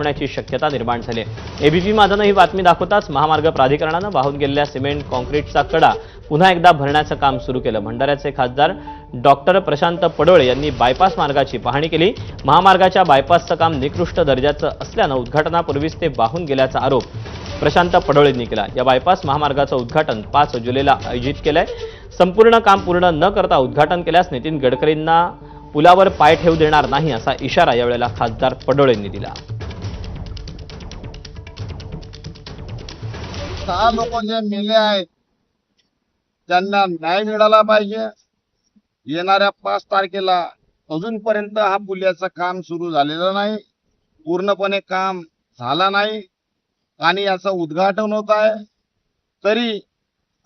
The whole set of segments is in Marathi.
होण्याची शक्यता निर्माण झाली आहे। एबीपी माझानं ही बातमी दाखवताच महामार्ग प्राधिकरणानं वाहून गेलेल्या सिमेंट कॉन्क्रीटचा कडा पुन्हा एकदा भरण्याचं काम सुरू केलं। भंडाऱ्याचे खासदार डॉक्टर प्रशांत पडोळे यांनी बायपास मार्गाची पाहणी केली। महामार्गाच्या बायपासचं काम निकृष्ट दर्जाचं असल्यानं उद्घाटनापूर्वीच ते वाहून गेल्याचा आरोप प्रशांत पडोळेंनी केला। या बायपास महामार्गाचं उद्घाटन 5 जुलैला आयोजित केलंय। संपूर्ण काम पूर्ण न करता उद्घाटन केल्यास नितीन गडकरींना पुलावर पाय ठेवू देणार नाही असा इशारा यावेळेला खासदार पडोळेंनी दिला। 6 लोक जे मेले आहेत त्यांना न्याय मिळाला पाहिजे। येणाऱ्या 5 तारखेला अजूनपर्यंत हा पुलाचं काम सुरू झालेलं नाही, पूर्णपणे काम झाला नाही आणि याचं उद्घाटन होत आहे। तरी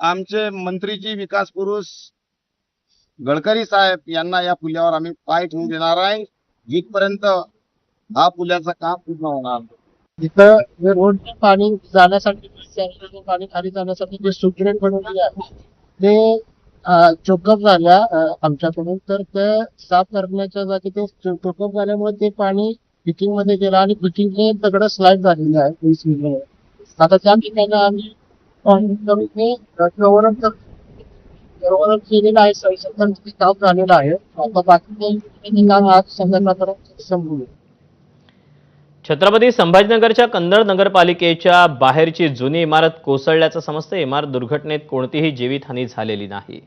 आमचे मंत्रीजी विकास पुरुष गडकरी साहेब यांना या पुलावर आम्ही पाय ठेवून देणार आहे जिथपर्यंत हा पुलाचं काम पूर्ण होणार नाही। इथं जे रोडचं पाणी जाण्यासाठी पाणी खाली जाण्यासाठी जे सुग्रेड बनवलेले आहे ते चोकअप झाल्या आमच्याकडून, तर ते साफ करण्याच्या जागी ते चोकअप झाल्यामुळे ते पाणी फिटिंग मध्ये गेलं आणि फिटिंगचे दगड स्लाइड झालेले आहे 20 मीटर। आता त्या ठिकाणी आम्ही कव्हर केलेलं आहे, 67 काम झालेलं आहे। आता बाकी काम आज संध्याकाळपर्यंत संपवू। छत्रपती संभाजीनगरच्या कन्नड नगरपालिकेच्या बाहेरची जुनी इमारत कोसळल्याचं समजतं। इमारत दुर्घटनेत कोणतीही जीवितहानी झालेली नाही।